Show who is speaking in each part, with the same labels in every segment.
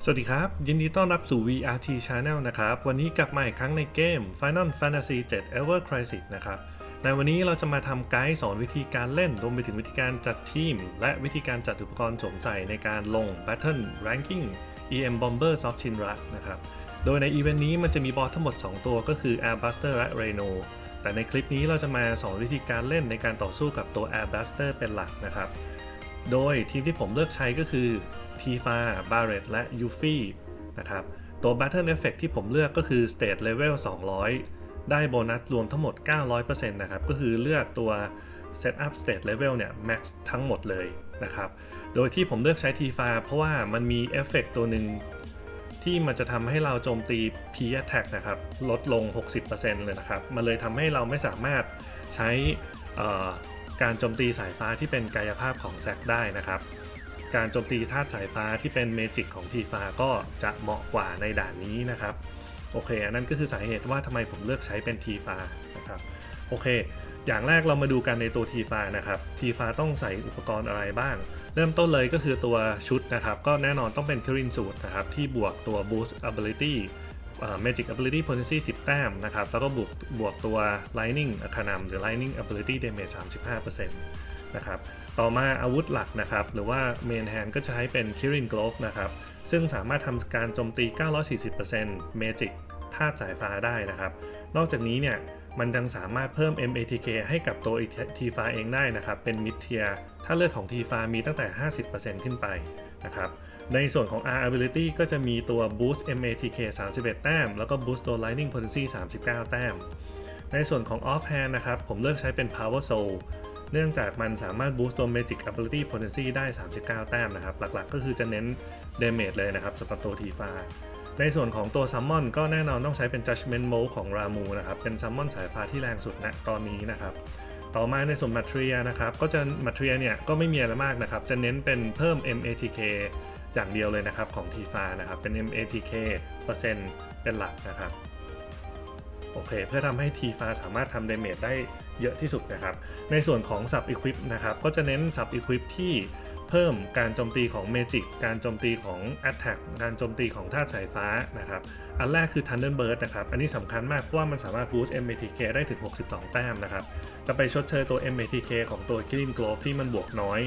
Speaker 1: สวัสดีครับยินดีต้อนรับสู่ VRT Channel นะครับวันนี้กลับมาอีกครั้งในเกม Final Fantasy 7 Ever Crisis นะครับในวันนี้เราจะมาทำไกด์สอนวิธีการเล่นรวมไปถึงวิธีการจัดทีมและวิธีการจัดอุปกรณ์สวมใส่ในการลง Battle Ranking EM Bombers of Shinra นะครับโดยในอีเวนต์นี้มันจะมีบอสทั้งหมด2ตัวก็คือ Airbuster และ Rhino แต่ในคลิปนี้เราจะมาสอนวิธีการเล่นในการต่อสู้กับตัว Airbuster เป็นหลักนะครับโดยทีมที่ผมเลือกใช้ก็คือTifa, Barret และ Yuffie นะครับตัว Battle Effect ที่ผมเลือกก็คือ State Level 200 ได้โบนัสรวมทั้งหมด 900% นะครับก็คือเลือกตัว Setup State Level เนี่ย Max ทั้งหมดเลยนะครับโดยที่ผมเลือกใช้ Tifa เพราะว่ามันมีเอฟเฟกต์ตัวหนึ่งที่มันจะทำให้เราโจมตี P Attack นะครับลดลง 60% เลยนะครับมันเลยทำให้เราไม่สามารถใช้การโจมตีสายฟ้าที่เป็นกายภาพของแซกได้นะครับการโจมตีธาตุสายฟ้าที่เป็นเมจิกของทีฟ้าก็จะเหมาะกว่าในด่านนี้นะครับโอเคอันนั้นก็คือสาเหตุว่าทำไมผมเลือกใช้เป็นทีฟ้านะครับโอเคอย่างแรกเรามาดูกันในตัวทีฟ้านะครับทีฟ้าต้องใส่อุปกรณ์อะไรบ้างเริ่มต้นเลยก็คือตัวชุดนะครับก็แน่นอนต้องเป็นคิรินสูตรนะครับที่บวกตัว Boost Ability Magic Ability Potency 10 แต้มนะครับแล้วก็บวกตัว Lightning Arcanum หรือ Lightning Ability Damage 35% นะครับต่อมาอาวุธหลักนะครับหรือว่า Main Hand ก็จะใช้เป็น Kirin Glove นะครับซึ่งสามารถทำการโจมตี 940% Magic ธาตุสายฟ้าได้นะครับนอกจากนี้เนี่ยมันยังสามารถเพิ่ม MATK ให้กับตัวทีฟ้าเองได้นะครับเป็น Mid Tier ถ้าเลือดของทีฟ้ามีตั้งแต่ 50% ขึ้นไปนะครับในส่วนของ R Ability ก็จะมีตัว Boost MATK 31 แต้มแล้วก็ Boost ตัว Lightning Potency 39 แต้มในส่วนของ Off Hand นะครับผมเลือกใช้เป็น Power Soul เนื่องจากมันสามารถ Boost ตัว Magic Ability Potency ได้ 39 แต้มนะครับหลักๆก็คือจะเน้น Damage เลยนะครับสำหรับตัวทีฟ้าในส่วนของตัว Summon ก็แน่นอนต้องใช้เป็น Judgment Mode ของ Ramu นะครับเป็น Summon สายฟ้าที่แรงสุดณตอนนี้นะครับต่อมาในส่วน Materia นะครับก็จะ Materia เนี่ยก็ไม่มีอะไรมากนะครับจะเน้นเป็นเพิ่ม MATK อย่างเดียวเลยนะครับของทีฟ้านะครับเป็น MATK เปอร์เซ็นต์เป็นหลักนะครับโอเคเพื่อทำให้ทีฟ้าสามารถทำ damage ได้เยอะที่สุดนะครับในส่วนของ Sub Equip นะครับก็จะเน้น Sub Equip ที่เพิ่มการโจมตีของ Magic การโจมตีของ Attack การโจมตีของธาตุสายฟ้านะครับอันแรกคือ Thunderbird นะครับอันนี้สำคัญมากเพราะว่ามันสามารถ boost MATK ได้ถึง 62 แต้มนะครับจะไปชดเชยตัว MATK ของตัว Killing Glove ที่มันบวกน้อย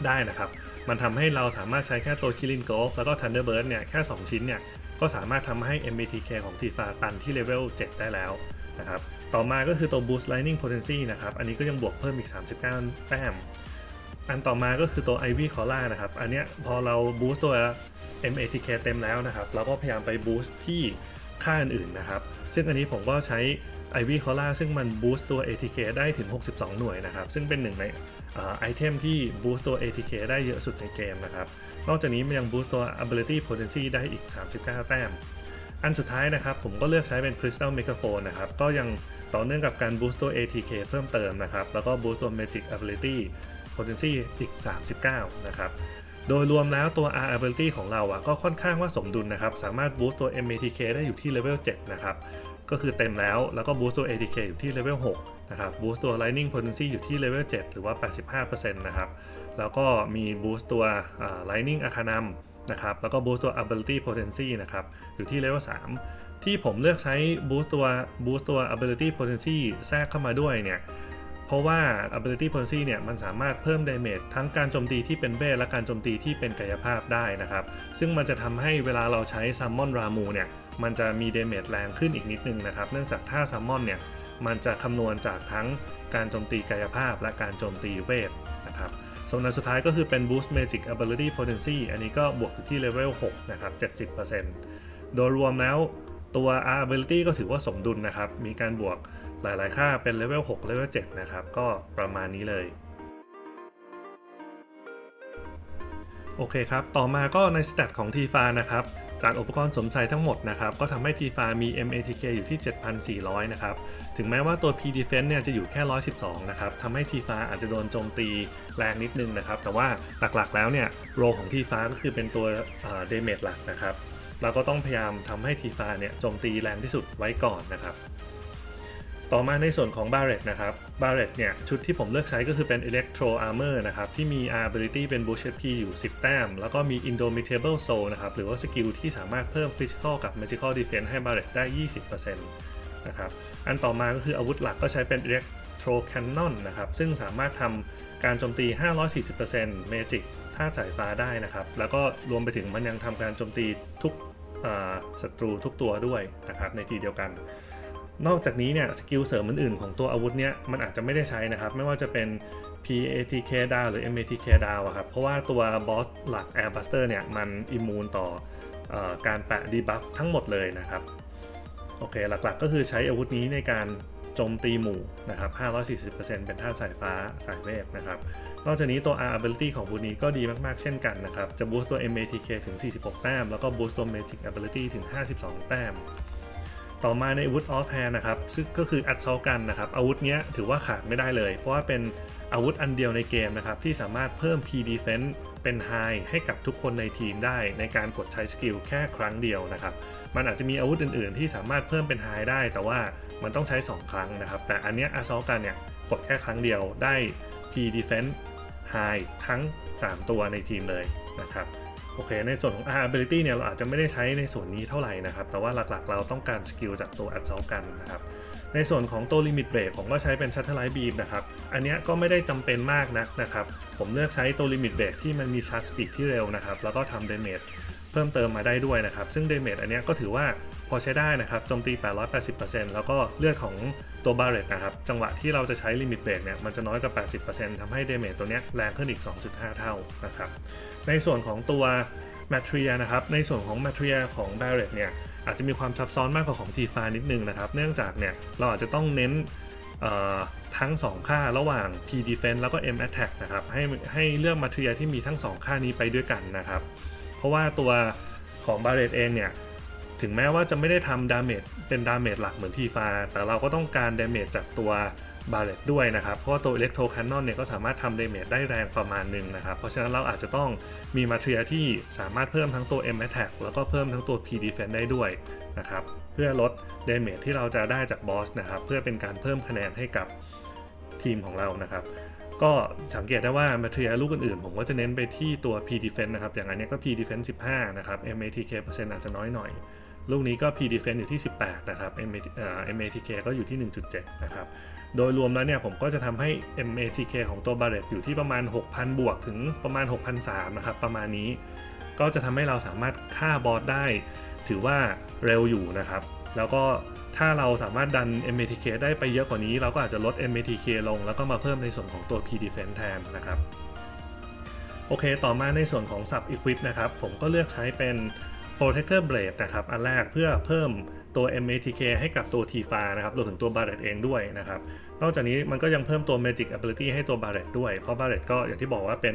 Speaker 1: ได้นะครับมันทำให้เราสามารถใช้แค่ตัว Killing Glove แล้วก็ Thunderbird เนี่ยแค่2ชิ้นเนี่ยก็สามารถทำให้ MATK ของทีฟ้าตันที่เลเวล 7 ได้แล้วนะครับต่อมาก็คือตัว Boost Lightning Potency นะครับอันนี้ก็ยังบวกเพิ่มอีก 39 แต้มอันต่อมาก็คือตัว Ivy Cola นะครับอันเนี้ยพอเรา Boost ตัว MATK เต็มแล้วนะครับเราก็พยายามไป Boost ที่ค่าอื่นๆนะครับซึ่งอันนี้ผมก็ใช้ Ivy Cola ซึ่งมัน Boost ตัว ATK ได้ถึง 62 หน่วยนะครับซึ่งเป็นหนึ่งในไอเทมที่ Boost ตัว ATK ได้เยอะสุดในเกมนะครับนอกจากนี้มันยัง Boost ตัว Ability Potency ได้อีก 39 แต้มอันสุดท้ายนะครับผมก็เลือกใช้เป็น Crystal Megaphone นะครับก็ยังต่อเนื่องกับการ Boost ตัว ATK เพิ่มเติมนะครับแล้วก็ Boost ตัว Magic Ability Potency อีก 39 นะครับโดยรวมแล้วตัว R Ability ของเราก็ค่อนข้างว่าสมดุลนะครับสามารถ Boost ตัว MATK ได้อยู่ที่ Level 7 นะครับก็คือเต็มแล้วก็ Boost ตัว ATK อยู่ที่ Level 6 นะครับ Boost ตัว Lightning Potency อยู่ที่ Level 7 หรือว่า 85% นะครับแล้วก็มี Boost ตัวLightning Arcanum นะครับแล้วก็ Boost ตัว Ability Potency นะครับอยู่ที่ Level 3 ที่ผมเลือกใช้ Boost ตัว Ability Potency แทรกเข้ามาด้วยเนี่ยเพราะว่า Ability Potency เนี่ยมันสามารถเพิ่ม Damage ทั้งการโจมตีที่เป็นเวทและการโจมตีที่เป็นกายภาพได้นะครับซึ่งมันจะทำให้เวลาเราใช้ Summon Ramu เนี่ยมันจะมี Damage แรงขึ้นอีกนิดนึงนะครับเนื่องจากถ้า Summon เนี่ยมันจะคำนวณจากทั้งการโจมตีกายภาพและการโจมตีเวทนะครับส่วนอันสุดท้ายก็คือเป็น Boost Magic Ability Potency อันนี้ก็บวกอยู่ที่ Level 6 นะครับ 70% โดยรวมแล้วตัว R Ability ก็ถือว่าสมดุลนะครับมีการบวกหลายๆค่าเป็น Level 6 Level 7 นะครับก็ประมาณนี้เลยโอเคครับต่อมาก็ในสแตทของทีฟ้านะครับจากอุปกรณ์สวมใส่ทั้งหมดนะครับก็ทำให้ทีฟ้ามี MATK อยู่ที่ 7,400 นะครับถึงแม้ว่าตัว P Defense เนี่ยจะอยู่แค่ 112 นะครับทำให้ทีฟ้าอาจจะโดนโจมตีแรงนิดนึงนะครับแต่ว่าหลักๆแล้วเนี่ยโรของทีฟ้าก็คือเป็นตัวDamage หลักนะครับเราก็ต้องพยายามทำให้ทีฟ้าเนี่ยโจมตีแรงที่สุดไว้ก่อนนะครับ ต่อมาในส่วนของ Barret นะครับ Barret เนี่ยชุดที่ผมเลือกใช้ก็คือเป็น Electro Armor นะครับที่มี ability เป็น Boost HP อยู่10แต้มแล้วก็มี Indomitable Soul นะครับหรือว่าสกิลที่สามารถเพิ่ม Physical กับ Magical Defense ให้ Barret ได้ 20% นะครับอันต่อมาก็คืออาวุธหลักก็ใช้เป็น Electro Cannon นะครับซึ่งสามารถทำการโจมตี 540% Magic ธาตุสายฟ้าได้นะครับแล้วก็รวมไปถึงมันยังทำการโจมตีทุกศัตรูทุกตัวด้วยนะครับในทีเดียวกันนอกจากนี้เนี่ยสกิลเสริมอื่นๆของตัวอาวุธเนี้ยมันอาจจะไม่ได้ใช้นะครับไม่ว่าจะเป็น PATK down หรือ MATK down อะครับเพราะว่าตัวบอสหลัก Air Buster เนี่ยมันอิมมูนต่อการแปะ debuff ทั้งหมดเลยนะครับโอเคหลักๆก็คือใช้อาวุธนี้ในการโจมตีหมู่นะครับ 540% เป็นธาตุสายฟ้าสายเวทนะครับนอกจากนี้ตัว R ability ของอาวุธนี้ก็ดีมากๆเช่นกันนะครับจะ boost ตัว MATK ถึง46แต้มแล้วก็ boost ตัว Magic ability ถึง52แต้มต่อมาในอาวุธ off hand นะครับซึ่งก็คือ Assault Gun นะครับอาวุธนี้ถือว่าขาดไม่ได้เลยเพราะว่าเป็นอาวุธอันเดียวในเกมนะครับที่สามารถเพิ่ม P defense เป็น high ให้กับทุกคนในทีมได้ในการกดใช้สกิลแค่ครั้งเดียวนะครับมันอาจจะมีอาวุธอื่นๆที่สามารถเพิ่มเป็น high ได้แต่ว่ามันต้องใช้2ครั้งนะครับแต่อันเนี้ย Assault Gun เนี่ยกดแค่ครั้งเดียวได้ P defense high ทั้ง3ตัวในทีมเลยนะครับโอเคในส่วนของ R ability เนี่ยเราอาจจะไม่ได้ใช้ในส่วนนี้เท่าไหร่นะครับแต่ว่าหลักๆเราต้องการสกิลจากตัว Assault Gun นะครับในส่วนของตัว Limit Break ผมก็ใช้เป็น Satellite Beam นะครับอันเนี้ยก็ไม่ได้จำเป็นมากนักนะครับผมเลือกใช้ตัว Limit Break ที่มันมี Charge Speed ที่เร็วนะครับแล้วก็ทำ Damage เพิ่มเติมมาได้ด้วยนะครับซึ่ง Damage อันเนี้ยก็ถือว่าพอใช้ได้นะครับโจมตี 880% แล้วก็เลือดของตัว Barret นะครับจังหวะที่เราจะใช้ Limit Break เนี่ยมันจะน้อยกว่า 80% ทำให้ Damage ตัวเนี้ยแรงขึ้นอีก 2.5 เท่านะครับในส่วนของตัว Materia นะครับในส่วนของ Materia ของ Barret เนี่ยอาจจะมีความซับซ้อนมากกว่าของ T-Far นิดนึงนะครับเนื่องจากเนี่ยเราอาจจะต้องเน้นทั้ง2ค่าระหว่าง P Defense แล้วก็ M Attack นะครับให้เลือก Materia ที่มีทั้ง2ค่านี้ไปด้วยกันนะครับเพราะว่าตัวของ Barret เองเนี่ยถึงแม้ว่าจะไม่ได้ทำดาเมจเป็นดาเมจหลักเหมือน T-Far แต่เราก็ต้องการดาเมจจากตัว Barret ด้วยนะครับเพราะว่าตัว Electro Cannon เนี่ยก็สามารถทำดาเมจได้แรงประมาณนึงนะครับเพราะฉะนั้นเราอาจจะต้องมี Materia ที่สามารถเพิ่มทั้งตัว M Attack แล้วก็เพิ่มทั้งตัว P Defense ได้ด้วยนะครับเพื่อลดดาเมจที่เราจะได้จากบอสนะครับเพื่อเป็นการเพิ่มคะแนนให้กับทีมของเรานะครับก็สังเกตได้ว่า Material ลูกอื่นๆผมก็จะเน้นไปที่ตัว P Defense นะครับอย่างอันนี้ก็ P Defense 15นะครับ MATK เปอร์เซ็นต์อาจจะน้อยหน่อยลูกนี้ก็ P Defense อยู่ที่18นะครับ MATK ก็อยู่ที่ 1.7 นะครับโดยรวมแล้วเนี่ยผมก็จะทำให้ MATK ของตัว Barret อยู่ที่ประมาณ 6,000 บวกถึงประมาณ 6,300 นะครับประมาณนี้ก็จะทำให้เราสามารถฆ่าบอสได้ถือว่าเร็วอยู่นะครับแล้วก็ถ้าเราสามารถดัน MATK ได้ไปเยอะกว่านี้เราก็อาจจะลด MATK ลงแล้วก็มาเพิ่มในส่วนของตัว P Defense แทนนะครับโอเคต่อมาในส่วนของ Sub Equip นะครับผมก็เลือกใช้เป็น Protector Blade นะครับอันแรกเพื่อเพิ่มตัว MATK ให้กับตัว T-Far นะครับรวมถึงตัว Barret เองด้วยนะครับนอกจากนี้มันก็ยังเพิ่มตัว Magic Ability ให้ตัว Barret ด้วยเพราะ Barret ก็อย่างที่บอกว่าเป็น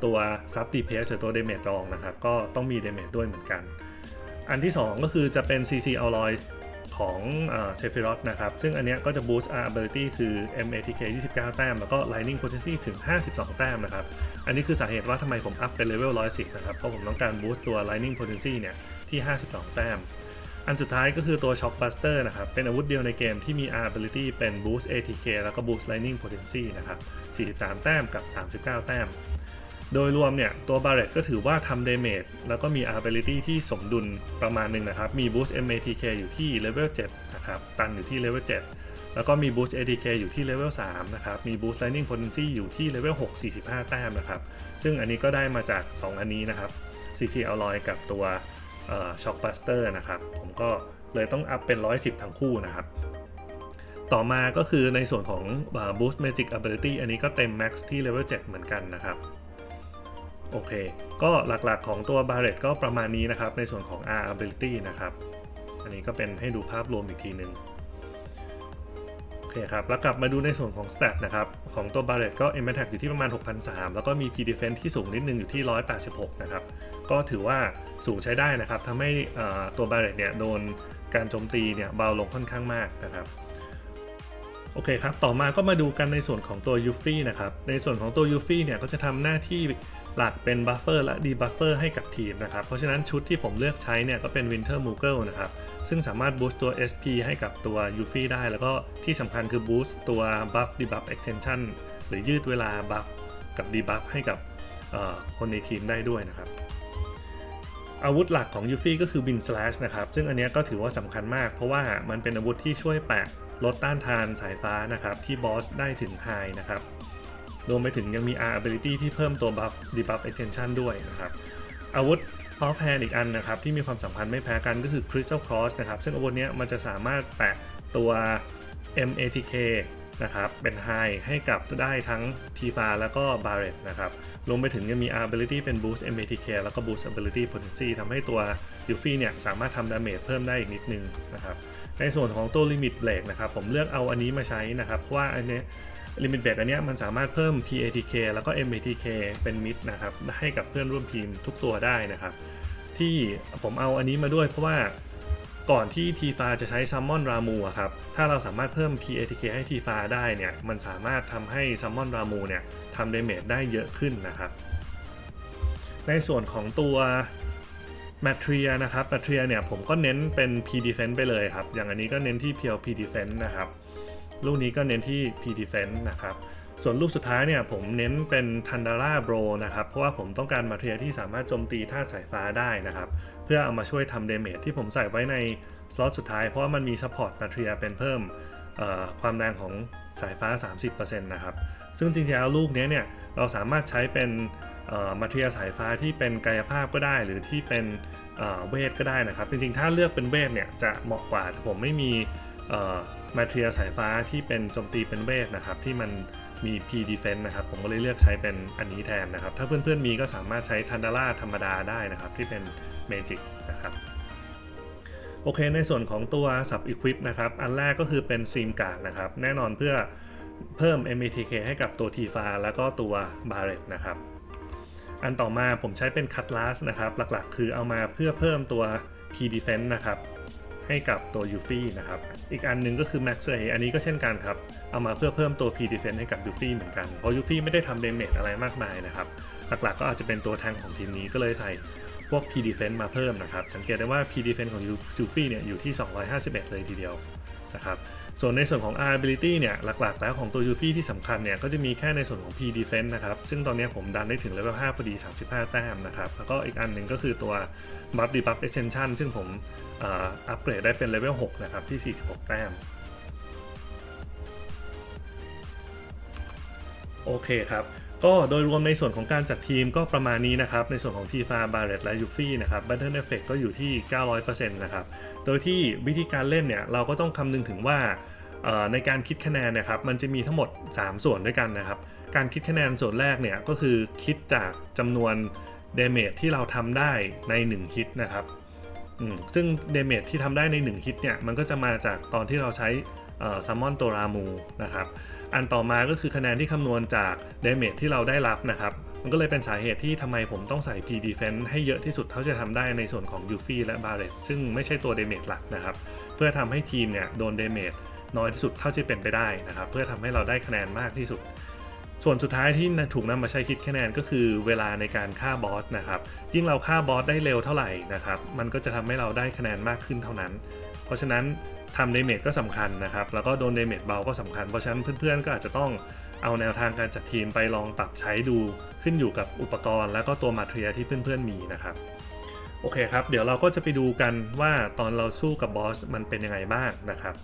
Speaker 1: ตัว Sub DPS หรือตัว Damage รองนะครับก็ต้องมี Damage ด้วยเหมือนกันอันที่2ก็คือจะเป็น CC Alloy ของSephiroth นะครับซึ่งอันเนี้ยก็จะ boost R ability คือ MATK 29 แต้มแล้วก็ Lightning Potency ถึง52แต้มนะครับอันนี้คือสาเหตุว่าทำไมผมอัพเป็น level 110นะครับเพราะผมต้องการ boost ตัว Lightning Potency เนี่ยที่52แต้มอันสุดท้ายก็คือตัว Shock Buster นะครับเป็นอาวุธเดียวในเกมที่มี R ability เป็น boost ATK แล้วก็ boost Lightning Potency นะครับ43แต้มกับ39แต้มโดยรวมเนี่ยตัว Barret ก็ถือว่าทำ damage แล้วก็มี ability ที่สมดุลประมาณหนึ่งนะครับมี boost MATK อยู่ที่ level 7นะครับตันอยู่ที่ level 7แล้วก็มี boost ATK อยู่ที่ level 3นะครับมี boost Lightning Potency อยู่ที่ level 6 45แต้มนะครับซึ่งอันนี้ก็ได้มาจาก2อันนี้นะครับ CC Alloy กับตัว Shock Buster นะครับผมก็เลยต้องอัพเป็น110ทั้งคู่นะครับต่อมาก็คือในส่วนของ boost Magic Ability อันนี้ก็เต็ม max ที่ level 7เหมือนกันนะครับโอเคก็หลักๆของตัว Barret ก็ประมาณนี้นะครับในส่วนของ R ability นะครับอันนี้ก็เป็นให้ดูภาพรวมอีกทีนึงโอเคครับแล้วกลับมาดูในส่วนของ stat นะครับของตัว Barret ก็ M attack อยู่ที่ประมาณ 6,300 แล้วก็มี P defense ที่สูงนิดนึงอยู่ที่186นะครับก็ถือว่าสูงใช้ได้นะครับทำให้ตัว Barret เนี่ยโดนการโจมตีเนี่ยเบาลงค่อนข้างมากนะครับ โอเคครับต่อมาก็มาดูกันในส่วนของตัวยูฟี่นะครับในส่วนของตัวยูฟี่เนี่ยก็จะทำหน้าที่หลักเป็นบัฟเฟอร์และดีบัฟเฟอร์ให้กับทีมนะครับเพราะฉะนั้นชุดที่ผมเลือกใช้เนี่ยก็เป็น Winter Moogle นะครับซึ่งสามารถบูสต์ตัว SP ให้กับตัวยูฟี่ได้แล้วก็ที่สำคัญคือบูสต์ตัว Buff Debuff Extension หรือยืดเวลาบัฟกับดีบัฟให้กับคนในทีมได้ด้วยนะครับอาวุธหลักของยูฟี่ก็คือ Wind Slash นะครับซึ่งอันนี้ก็ถือว่าสำคัญมากเพราะว่ามันเป็นอาวุธที่ช่วยแปะลดต้านทานสายฟ้านะครับที่บอสได้ถึง High นะครับรวมไปถึงยังมี R ability ที่เพิ่มตัว Buff Debuff Extension ด้วยนะครับอาวุธ Off Hand อีกอันนะครับที่มีความสำคัญไม่แพ้กันก็คือ Crystal Cross นะครับซึ่งอาวุธนี้มันจะสามารถแปะตัว MATK นะครับเป็น High ให้กับได้ทั้ง Tifa แล้วก็ Barret นะครับรวมไปถึงยังมี ability เป็น boost MATK แล้วก็ boost ability potency ทำให้ตัวยูฟี่เนี่ยสามารถทำ damage เพิ่มได้อีกนิดนึงนะครับในส่วนของตัว limit break นะครับผมเลือกเอาอันนี้มาใช้นะครับเพราะว่าอันนี้ limit break อันนี้มันสามารถเพิ่ม PATK แล้วก็ MATK เป็น mid นะครับให้กับเพื่อนร่วมทีมทุกตัวได้นะครับที่ผมเอาอันนี้มาด้วยเพราะว่าก่อนที่ทีฟาจะใช้ซัมมอนรามูครับถ้าเราสามารถเพิ่ม PATK ให้ทีฟาได้เนี่ยมันสามารถทำให้ซัมมอนรามูเนี่ยทำ damage ได้เยอะขึ้นนะครับในส่วนของตัวแมทเรียนะครับแมทเรียเนี่ยผมก็เน้นเป็น P defense ไปเลยครับอย่างอันนี้ก็เน้นที่เพียว P defense นะครับลูกนี้ก็เน้นที่ P defense นะครับส่วนลูกสุดท้ายเนี่ยผมเน้นเป็น Thundara Blow นะครับเพราะว่าผมต้องการแมทเรียที่สามารถโจมตีธาตุสายฟ้าได้นะครับเพื่อเอามาช่วยทำ damage ที่ผมใส่ไว้ในสล็อตสุดท้ายเพราะว่ามันมี support แมทเรียเป็นเพิ่มความแรงของสายฟ้า 30% นะครับซึ่งจริงๆแล้วลูกนี้เนี่ยเราสามารถใช้เป็นมาเทียสายฟ้าที่เป็นกายภาพก็ได้หรือที่เป็นเวทก็ได้นะครับจริงๆถ้าเลือกเป็นเวทเนี่ยจะเหมาะกว่าแต่ผมไม่มีมาเทียสายฟ้าที่เป็นโจมตีเป็นเวทนะครับที่มันมี P defense นะครับผมก็เลยเลือกใช้เป็นอันนี้แทนนะครับถ้าเพื่อนๆมีก็สามารถใช้ทันดาร่าธรรมดาได้นะครับที่เป็นเมจิกนะครับโอเคในส่วนของตัว Sub Equip นะครับอันแรกก็คือเป็น Stream Guard นะครับแน่นอนเพื่อเพิ่ม MATK ให้กับตัว Tifa แล้วก็ตัว Barret นะครับอันต่อมาผมใช้เป็น Cutlass นะครับหลักๆคือเอามาเพื่อเพิ่มตัว P Defense นะครับให้กับตัว Yuffie นะครับอีกอันนึงก็คือ Max Ray อันนี้ก็เช่นกันครับเอามาเพื่อเพิ่มตัว P Defense ให้กับ Yuffie เหมือนกันเพราะ Yuffie ไม่ได้ทำ damage อะไรมากมายนะครับหลักๆก็อาจจะเป็นตัวแทงของทีมนี้ก็เลยใส่พวก P Defense มาเพิ่มนะครับสังเกตได้ว่า P Defense ของ Yuffie เนี่ยอยู่ที่251เลยทีเดียวนะครับส่วนในส่วนของ R ability เนี่ยหลักๆแล้วของตัว Yuffie ที่สำคัญเนี่ยก็จะมีแค่ในส่วนของ P defense นะครับซึ่งตอนนี้ผมดันได้ถึง level 5พอดี35แต้มนะครับแล้วก็อีกอันหนึ่งก็คือตัว Buff Debuff Extension ซึ่งผมอัปเกรดได้เป็น level 6นะครับที่46แต้มโอเคครับก็โดยรวมในส่วนของการจัดทีมก็ประมาณนี้นะครับในส่วนของ Tifa Barret และ Yuffie นะครับ Battle Effect ก็อยู่ที่ 900% นะครับโดยที่วิธีการเล่นเนี่ยเราก็ต้องคำนึงถึงว่าในการคิดคะแนนนะครับมันจะมีทั้งหมด3ส่วนด้วยกันนะครับการคิดคะแนนส่วนแรกเนี่ยก็คือคิดจากจำนวน damage ที่เราทำได้ใน1ฮิตนะครับซึ่ง damage ที่ทำได้ใน1ฮิตเนี่ยมันก็จะมาจากตอนที่เราใช้ซัมมอนตัวรามูนะครับอันต่อมาก็คือคะแนนที่คำนวณจาก damage ที่เราได้รับนะครับมันก็เลยเป็นสาเหตุที่ทำไมผมต้องใส่ P defense ให้เยอะที่สุดเท่าที่จะทำได้ในส่วนของ Yuffie และ Barret ซึ่งไม่ใช่ตัว damage หลักนะครับเพื่อทำให้ทีมเนี่ยโดน damage น้อยที่สุดเท่าที่เป็นไปได้นะครับเพื่อทำให้เราได้คะแนนมากที่สุดส่วนสุดท้ายที่ถูกนำมาใช้คิดคะแนนก็คือเวลาในการฆ่าบอสนะครับยิ่งเราฆ่าบอสได้เร็วเท่าไหร่นะครับมันก็จะทำให้เราได้คะแนนมากขึ้นเท่านั้นเพราะฉะนั้นทำเดเมจก็สำคัญนะครับแล้วก็โดนเดเมจเบาก็สำคัญเพราะฉะนั้นเพื่อนๆก็อาจจะต้องเอาแนวทางการจัดทีมไปลองปรับใช้ดูขึ้นอยู่กับอุปกรณ์แล้วก็ตัวมาเทียที่เพื่อนๆมีนะครับโอเคครับเดี๋ยวเราก็จะไปดูกันว่าตอนเราสู้กับบอสมันเป็นยังไงบ้างนะครับ